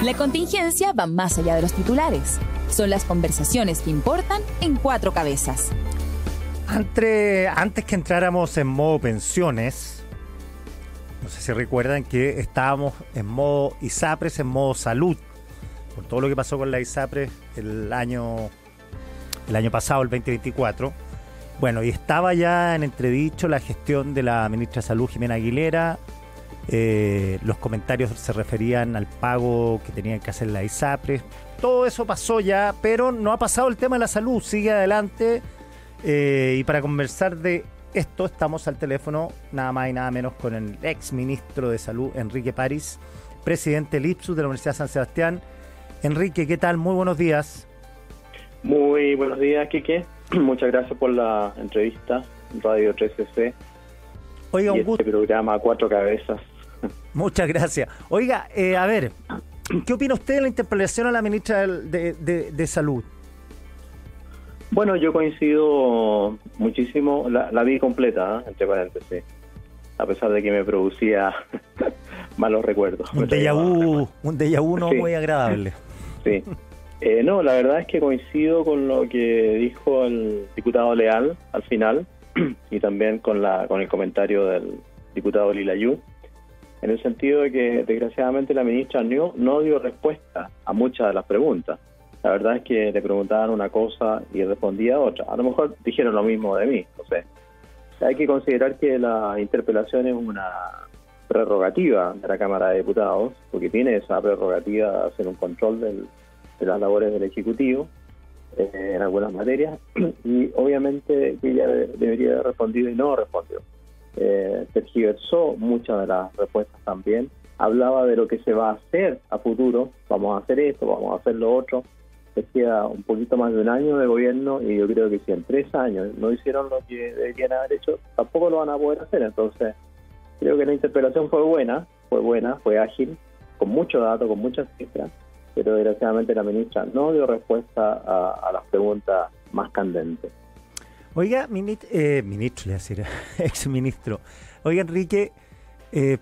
La contingencia va más allá de los titulares. Son las conversaciones que importan en Cuatro Cabezas. Antes que entráramos en modo pensiones, no sé si recuerdan que estábamos en modo ISAPRES, en modo salud, por todo lo que pasó con la ISAPRES el año pasado, el 2024. Bueno, y estaba ya en entredicho la gestión de la ministra de Salud, Jimena Aguilera. Los comentarios se referían al pago que tenía que hacer la ISAPRES. Todo eso pasó ya, pero no ha pasado el tema de la salud, sigue adelante. Y para conversar de esto estamos al teléfono nada más y nada menos con el ex ministro de Salud, Enrique París, presidente del IPSU de la Universidad de San Sebastián. Enrique, ¿qué tal? Muy buenos días. Muy buenos días, Quique. Muchas gracias por la entrevista, Radio 13C. Oiga, un gusto. Este programa Cuatro Cabezas. Muchas gracias. Oiga, a ver, ¿qué opina usted de la interpelación a la ministra de Salud? Bueno, yo coincido muchísimo, la vi completa, entre paréntesis, a pesar de que me producía malos recuerdos. Un déjà vu no sí. Muy agradable. Sí. No, la verdad es que coincido con lo que dijo el diputado Leal al final y también con el comentario del diputado Lilayú, en el sentido de que desgraciadamente la ministra no dio respuesta a muchas de las preguntas. La verdad es que le preguntaban una cosa y respondía otra. A lo mejor dijeron lo mismo de mí, no sé. Hay que considerar que la interpelación es una prerrogativa de la Cámara de Diputados, porque tiene esa prerrogativa de hacer un control de las labores del Ejecutivo en algunas materias, y obviamente ella debería haber respondido y no respondió. Tergiversó muchas de las respuestas también, hablaba de lo que se va a hacer a futuro, vamos a hacer esto, vamos a hacer lo otro. Les queda un poquito más de un año de gobierno y yo creo que si en 3 años no hicieron lo que deberían haber hecho, tampoco lo van a poder hacer. Entonces, creo que la interpelación fue buena, fue ágil, con mucho dato, con muchas cifras, pero desgraciadamente la ministra no dio respuesta a las preguntas más candentes. Oiga, ex ministro. Oiga, Enrique,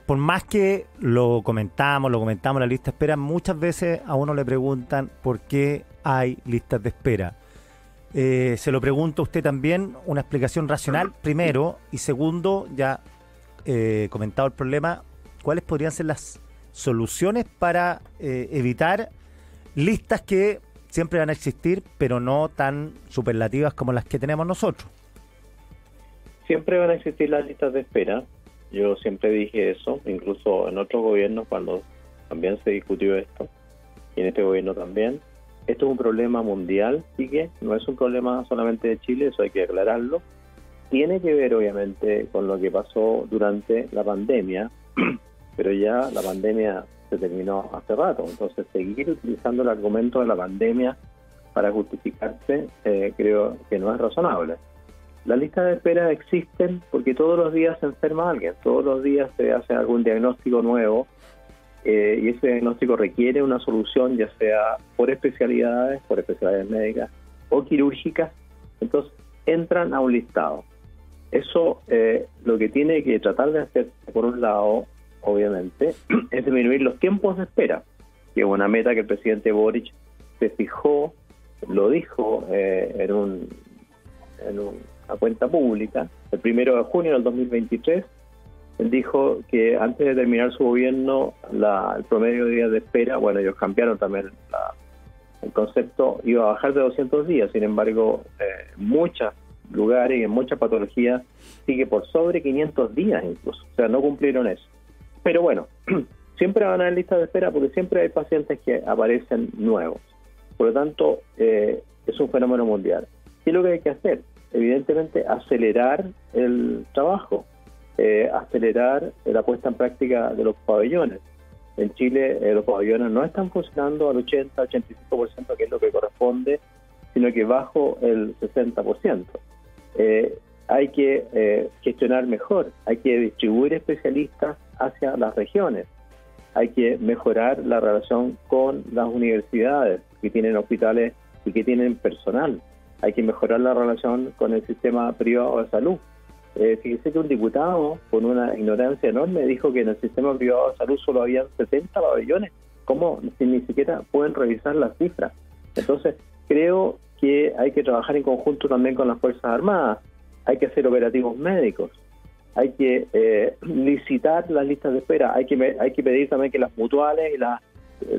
por más que lo comentamos en la lista de espera, muchas veces a uno le preguntan por qué hay listas de espera. Se lo pregunto a usted también, una explicación racional, primero, y segundo, ya comentado el problema, ¿cuáles podrían ser las soluciones para evitar listas que siempre van a existir, pero no tan superlativas como las que tenemos nosotros? Siempre van a existir las listas de espera. Yo siempre dije eso, incluso en otros gobiernos cuando también se discutió esto, y en este gobierno también. Esto es un problema mundial, sí que no es un problema solamente de Chile, eso hay que aclararlo. Tiene que ver obviamente con lo que pasó durante la pandemia, pero ya la pandemia se terminó hace rato, entonces seguir utilizando el argumento de la pandemia para justificarse creo que no es razonable. Las listas de espera existen porque todos los días se enferma alguien, todos los días se hace algún diagnóstico nuevo y ese diagnóstico requiere una solución, ya sea por especialidades médicas o quirúrgicas, entonces entran a un listado. Eso lo que tiene que tratar de hacer, por un lado, obviamente, es disminuir los tiempos de espera, que es una meta que el presidente Boric se fijó, lo dijo en una cuenta pública, el 1 de junio del 2023, él dijo que antes de terminar su gobierno, el promedio de días de espera, bueno, ellos cambiaron también el concepto, iba a bajar de 200 días, sin embargo, en muchos lugares y en muchas patologías sigue por sobre 500 días incluso, o sea, no cumplieron eso. Pero bueno, siempre van a haber listas de espera porque siempre hay pacientes que aparecen nuevos. Por lo tanto, es un fenómeno mundial. ¿Qué es lo que hay que hacer? Evidentemente, acelerar el trabajo, acelerar la puesta en práctica de los pabellones. En Chile, los pabellones no están funcionando al 80-85%, que es lo que corresponde, sino que bajo el 60%. Hay que gestionar mejor, hay que distribuir especialistas hacia las regiones, hay que mejorar la relación con las universidades que tienen hospitales y que tienen personal, hay que mejorar la relación con el sistema privado de salud. Fíjese que un diputado con una ignorancia enorme dijo que en el sistema privado de salud solo habían 70 pabellones ¿Cómo si ni siquiera pueden revisar las cifras? Entonces, creo que hay que trabajar en conjunto también con las Fuerzas Armadas, hay que hacer operativos médicos, hay que licitar las listas de espera, hay que pedir también que las mutuales y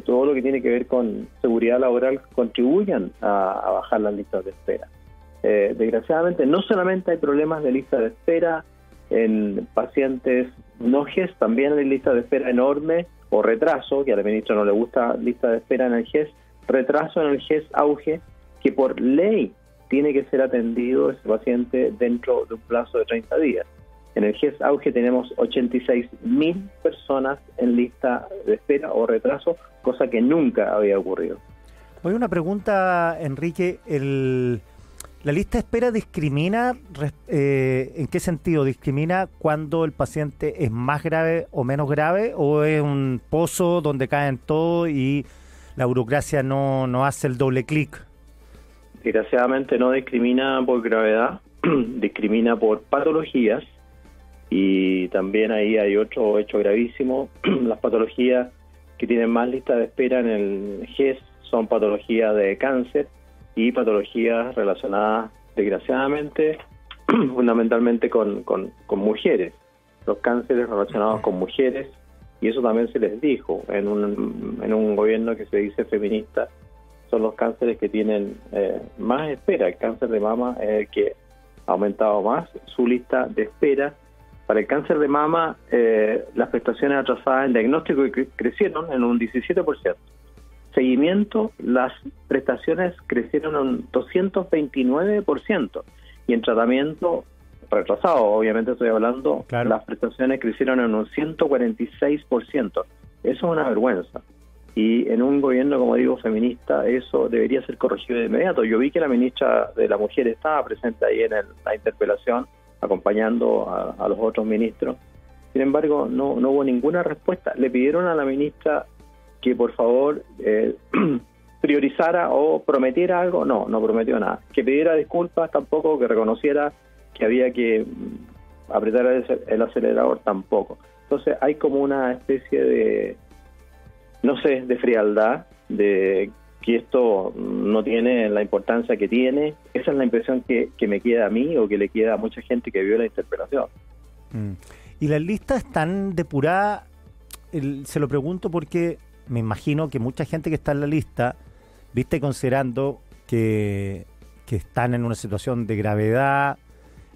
todo lo que tiene que ver con seguridad laboral contribuyan a bajar las listas de espera. Desgraciadamente, no solamente hay problemas de lista de espera en pacientes no GES, también hay listas de espera enormes o retraso, que a la ministra no le gusta lista de espera en el GES, retraso en el GES auge, que por ley tiene que ser atendido ese paciente dentro de un plazo de 30 días. En el GES auge tenemos 86.000 personas en lista de espera o retraso, cosa que nunca había ocurrido. Hoy una pregunta, Enrique, ¿la lista de espera discrimina? ¿En qué sentido? ¿Discrimina cuando el paciente es más grave o menos grave? ¿O es un pozo donde caen todo y la burocracia no hace el doble clic? Desgraciadamente no discrimina por gravedad, discrimina por patologías, y también ahí hay otro hecho gravísimo. Las patologías que tienen más lista de espera en el GES son patologías de cáncer y patologías relacionadas, desgraciadamente, fundamentalmente con mujeres. Los cánceres relacionados con mujeres, y eso también se les dijo en un gobierno que se dice feminista, son los cánceres que tienen más espera. El cáncer de mama es el que ha aumentado más su lista de espera. Para el cáncer de mama, las prestaciones atrasadas en diagnóstico crecieron en un 17%. Seguimiento, las prestaciones crecieron en un 229%. Y en tratamiento retrasado, obviamente estoy hablando, claro, las prestaciones crecieron en un 146%. Eso es una vergüenza. Y en un gobierno, como digo, feminista, eso debería ser corregido de inmediato. Yo vi que la ministra de la Mujer estaba presente ahí en la interpelación, acompañando a los otros ministros. Sin embargo, no hubo ninguna respuesta. Le pidieron a la ministra que por favor priorizara o prometiera algo. No prometió nada. Que pidiera disculpas tampoco, que reconociera que había que apretar el acelerador tampoco. Entonces hay como una especie de, de frialdad, de que esto no tiene la importancia que tiene. Esa es la impresión que me queda a mí, o que le queda a mucha gente que vio la interpelación. ¿Y las listas están depuradas? Se lo pregunto porque me imagino que mucha gente que está en la lista, viste, considerando que están en una situación de gravedad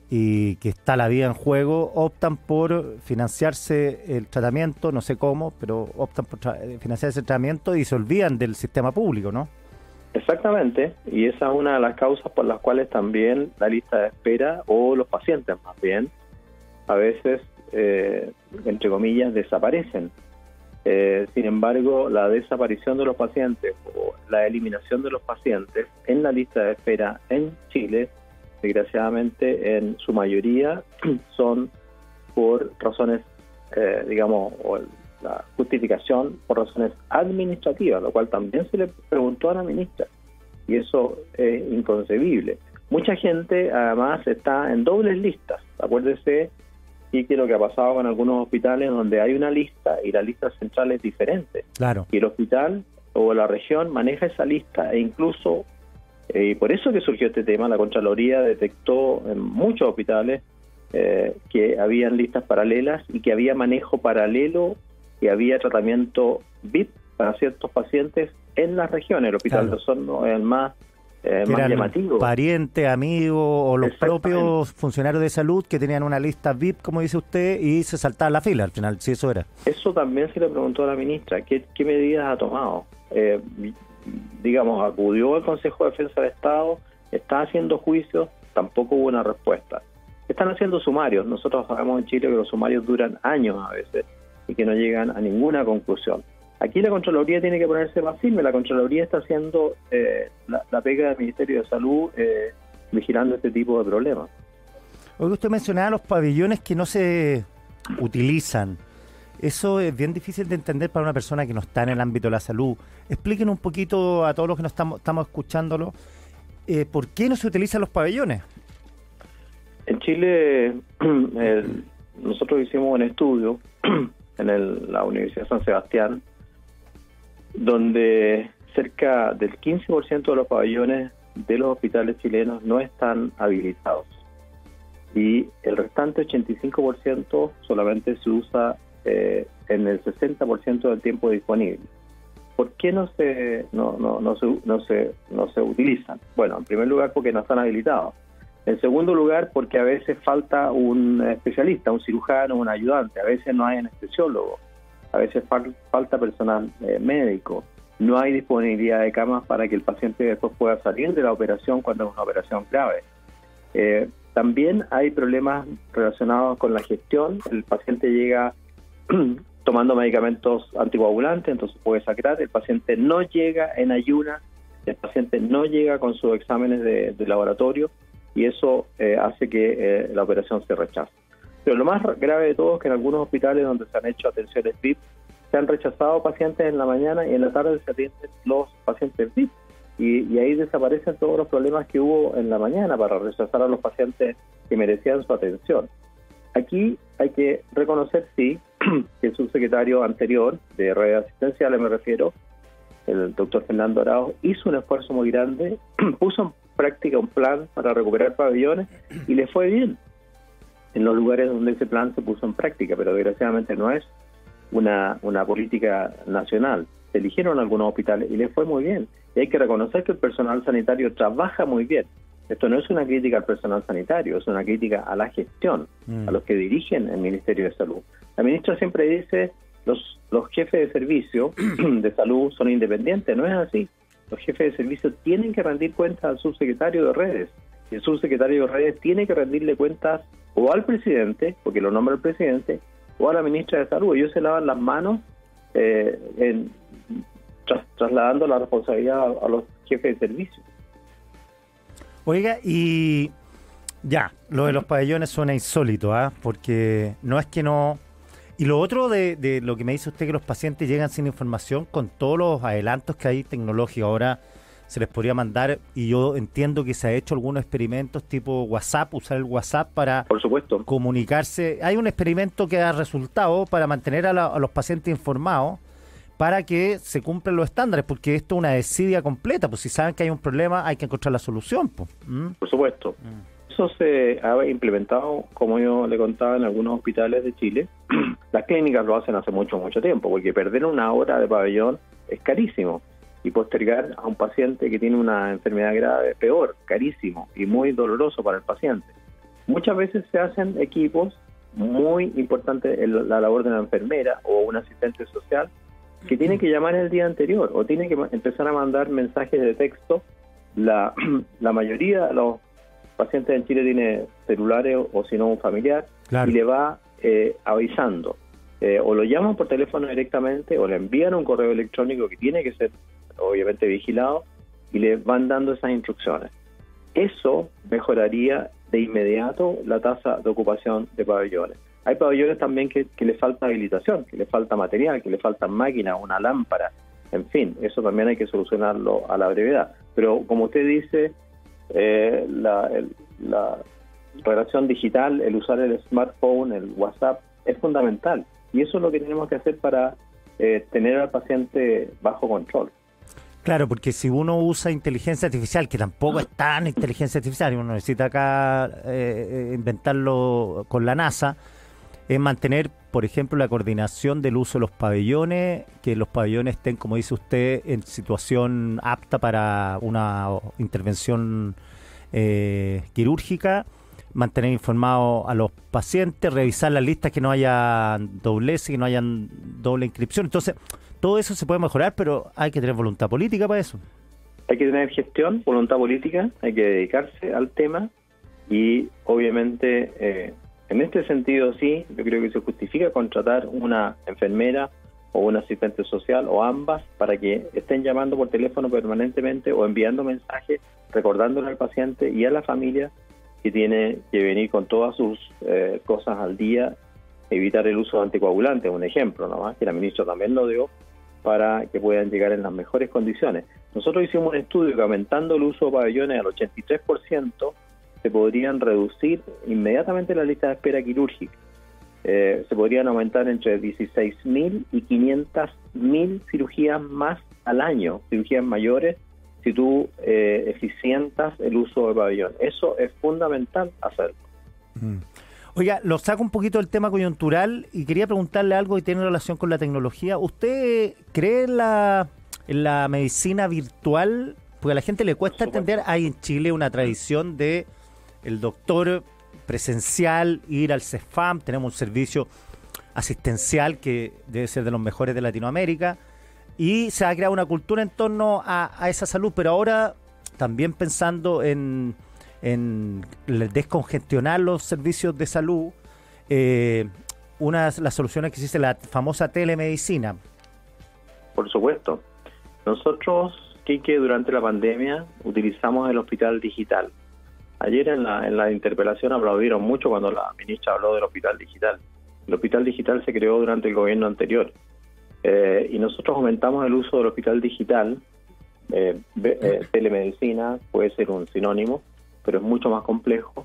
y que está la vida en juego, optan por financiarse el tratamiento, no sé cómo, pero optan por financiarse el tratamiento y se olvidan del sistema público, ¿no? Exactamente, y esa es una de las causas por las cuales también la lista de espera, o los pacientes más bien, a veces, entre comillas, desaparecen. Sin embargo, la desaparición de los pacientes o la eliminación de los pacientes en la lista de espera en Chile, desgraciadamente, en su mayoría son por razones, o la justificación por razones administrativas, lo cual también se le preguntó a la ministra, y eso es inconcebible. Mucha gente, además, está en dobles listas. Acuérdese y que lo que ha pasado con algunos hospitales donde hay una lista y la lista central es diferente. Claro. Y el hospital o la región maneja esa lista, e incluso, y por eso que surgió este tema, la Contraloría detectó en muchos hospitales que habían listas paralelas y que había manejo paralelo, que había tratamiento VIP para ciertos pacientes en las regiones. El Hospital de Osorno es el más llamativo. Parientes, amigos o los propios funcionarios de salud que tenían una lista VIP, como dice usted, y se saltaban la fila al final, si eso era. Eso también se le preguntó a la ministra. ¿Qué medidas ha tomado? Acudió al Consejo de Defensa del Estado, está haciendo juicios, tampoco hubo una respuesta. Están haciendo sumarios. Nosotros sabemos en Chile que los sumarios duran años a veces y que no llegan a ninguna conclusión. Aquí la Contraloría tiene que ponerse más firme. La Contraloría está haciendo la pega del Ministerio de Salud, vigilando este tipo de problemas. Hoy usted mencionaba los pabellones que no se utilizan. Eso es bien difícil de entender para una persona que no está en el ámbito de la salud. Expliquen un poquito a todos los que nos estamos escuchándolo, ¿por qué no se utilizan los pabellones? En Chile, nosotros hicimos un estudio en la Universidad de San Sebastián, donde cerca del 15% de los pabellones de los hospitales chilenos no están habilitados. Y el restante 85% solamente se usa en el 60% del tiempo disponible. ¿Por qué no se utilizan? Bueno, en primer lugar porque no están habilitados. En segundo lugar porque a veces falta un especialista, un cirujano, un ayudante. A veces no hay anestesiólogo. A veces falta personal médico. No hay disponibilidad de camas para que el paciente después pueda salir de la operación cuando es una operación grave. También hay problemas relacionados con la gestión. El paciente llega tomando medicamentos anticoagulantes, entonces puede sangrar. El paciente no llega en ayunas, el paciente no llega con sus exámenes de laboratorio y eso hace que la operación se rechace. Pero lo más grave de todo es que en algunos hospitales donde se han hecho atenciones VIP, se han rechazado pacientes en la mañana y en la tarde se atienden los pacientes VIP. Y ahí desaparecen todos los problemas que hubo en la mañana para rechazar a los pacientes que merecían su atención. Aquí hay que reconocer, sí, que el subsecretario anterior de redes asistenciales, me refiero, el doctor Fernando Arauz, hizo un esfuerzo muy grande, puso en práctica un plan para recuperar pabellones y le fue bien en los lugares donde ese plan se puso en práctica, pero desgraciadamente no es una política nacional. Se eligieron algunos hospitales y les fue muy bien. Y hay que reconocer que el personal sanitario trabaja muy bien. Esto no es una crítica al personal sanitario, es una crítica a la gestión, a los que dirigen el Ministerio de Salud. La ministra siempre dice, los jefes de servicio de salud son independientes, no es así. Los jefes de servicio tienen que rendir cuentas al subsecretario de redes, y el subsecretario de redes tiene que rendirle cuentas o al presidente, porque lo nombra el presidente, o a la ministra de Salud. Ellos se lavan las manos trasladando la responsabilidad a los jefes de servicio. Oiga, y ya, lo de los pabellones suena insólito, porque no es que no... Y lo otro de lo que me dice usted, que los pacientes llegan sin información, con todos los adelantos que hay tecnológicos, ahora se les podría mandar, y yo entiendo que se ha hecho algunos experimentos tipo WhatsApp, usar el WhatsApp para, por supuesto, comunicarse. Hay un experimento que ha resultado para mantener a los pacientes informados, para que se cumplan los estándares, porque esto es una desidia completa, pues si saben que hay un problema hay que encontrar la solución. Pues. Por supuesto. Eso se ha implementado, como yo le contaba, en algunos hospitales de Chile. Las clínicas lo hacen hace mucho tiempo, porque perder una hora de pabellón es carísimo, y postergar a un paciente que tiene una enfermedad grave peor, carísimo y muy doloroso para el paciente. Muchas veces se hacen equipos, muy importante la labor de una enfermera o un asistente social, que tiene que llamar el día anterior o tiene que empezar a mandar mensajes de texto. La mayoría de los pacientes en Chile tiene celulares o si no un familiar, claro, y le va avisando. O lo llaman por teléfono directamente o le envían un correo electrónico que tiene que ser obviamente vigilado y le van dando esas instrucciones. Eso mejoraría de inmediato la tasa de ocupación de pabellones. Hay pabellones también que le falta habilitación, que le falta material, que le faltan máquinas, una lámpara, en fin, eso también hay que solucionarlo a la brevedad. Pero como usted dice, la relación digital, el usar el smartphone, el WhatsApp, es fundamental. Y eso es lo que tenemos que hacer para tener al paciente bajo control. Claro, porque si uno usa inteligencia artificial, que tampoco es tan inteligencia artificial, uno necesita acá inventarlo con la NASA, es mantener, por ejemplo, la coordinación del uso de los pabellones, que los pabellones estén, como dice usted, en situación apta para una intervención quirúrgica, mantener informados a los pacientes, revisar las listas, que no haya dobleces, que no haya doble inscripción. Entonces, todo eso se puede mejorar, pero hay que tener voluntad política para eso. Hay que tener gestión, voluntad política, hay que dedicarse al tema y obviamente... en este sentido, sí, yo creo que se justifica contratar una enfermera o un asistente social o ambas para que estén llamando por teléfono permanentemente o enviando mensajes recordándole al paciente y a la familia que tiene que venir con todas sus cosas al día, evitar el uso de anticoagulantes, un ejemplo nomás, que la ministra también lo dio, para que puedan llegar en las mejores condiciones. Nosotros hicimos un estudio que aumentando el uso de pabellones al 83%, se podrían reducir inmediatamente la lista de espera quirúrgica. se podrían aumentar entre 16.000 y 500.000 cirugías más al año, cirugías mayores, si tú eficientas el uso del pabellón. Eso es fundamental hacerlo. Oiga, lo saco un poquito del tema coyuntural y quería preguntarle algo que tiene relación con la tecnología. ¿Usted cree en la medicina virtual? Porque a la gente le cuesta entender. Hay en Chile una tradición de el doctor presencial, ir al CEFAM, tenemos un servicio asistencial que debe ser de los mejores de Latinoamérica, y se ha creado una cultura en torno a esa salud, pero ahora también pensando en descongestionar los servicios de salud, una de las soluciones que existe, la famosa telemedicina. Por supuesto. Nosotros, Quique, durante la pandemia utilizamos el hospital digital. Ayer en la interpelación aplaudieron mucho cuando la ministra habló del hospital digital. El hospital digital se creó durante el gobierno anterior y nosotros aumentamos el uso del hospital digital. Telemedicina puede ser un sinónimo, pero es mucho más complejo.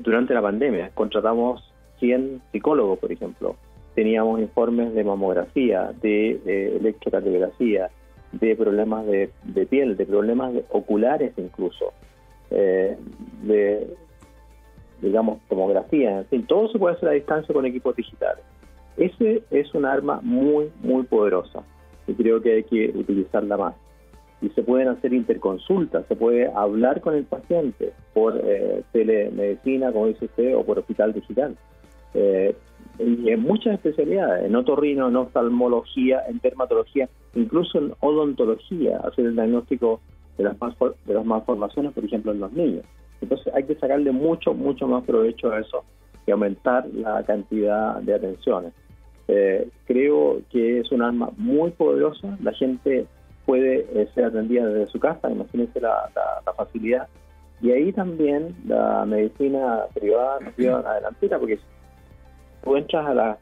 Durante la pandemia contratamos 100 psicólogos, por ejemplo. Teníamos informes de mamografía, de electrocardiografía, de problemas de piel, de problemas oculares incluso. Digamos, tomografía, en fin, todo se puede hacer a distancia con equipos digitales. Ese es un arma muy, muy poderosa y creo que hay que utilizarla más. Y se pueden hacer interconsultas, se puede hablar con el paciente por telemedicina, como dice usted, o por hospital digital. Y en muchas especialidades, en otorrino, en oftalmología, en dermatología, incluso en odontología, hacer el diagnóstico de las malformaciones, por ejemplo, en los niños. Entonces hay que sacarle mucho, mucho más provecho a eso y aumentar la cantidad de atenciones. Creo que es un arma muy poderosa. La gente puede ser atendida desde su casa, imagínense la facilidad. Y ahí también la medicina privada nos lleva a la delantera, porque si tú entras a las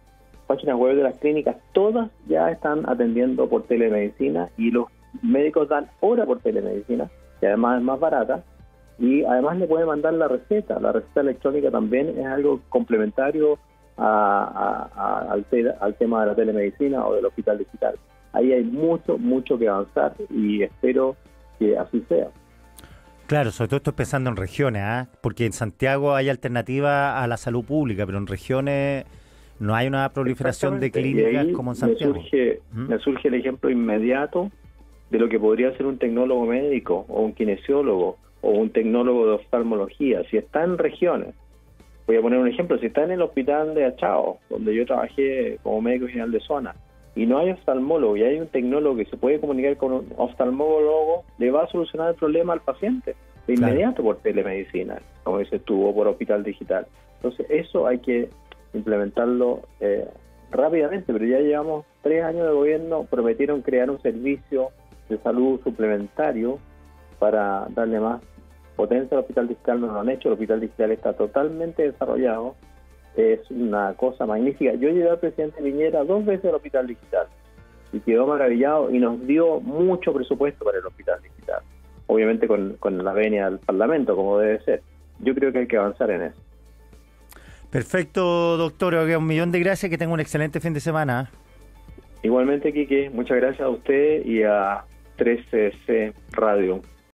páginas web de las clínicas, todas ya están atendiendo por telemedicina y los médicos dan hora por telemedicina, que además es más barata, y además le pueden mandar la receta. La receta electrónica también es algo complementario al tema de la telemedicina o del hospital digital. Ahí hay mucho, mucho que avanzar y espero que así sea. Claro, sobre todo estoy pensando en regiones, porque en Santiago hay alternativa a la salud pública, pero en regiones no hay una proliferación de clínicas como en Santiago. Me surge el ejemplo inmediato de lo que podría ser un tecnólogo médico o un kinesiólogo o un tecnólogo de oftalmología. Si está en regiones, voy a poner un ejemplo, si está en el hospital de Achao, donde yo trabajé como médico general de zona, y no hay oftalmólogo y hay un tecnólogo que se puede comunicar con un oftalmólogo, le va a solucionar el problema al paciente de inmediato por telemedicina, como dices tú, o por hospital digital. Entonces eso hay que implementarlo rápidamente, pero ya llevamos 3 años de gobierno, prometieron crear un servicio de salud suplementario para darle más potencia al hospital digital. No lo han hecho, el hospital digital está totalmente desarrollado, es una cosa magnífica. Yo llevé al presidente Piñera 2 veces al hospital digital y quedó maravillado y nos dio mucho presupuesto para el hospital digital, obviamente con la venia al Parlamento, como debe ser. Yo creo que hay que avanzar en eso. Perfecto, doctor. Un millón de gracias, que tenga un excelente fin de semana. Igualmente, Quique, muchas gracias a usted y a 13C Radio.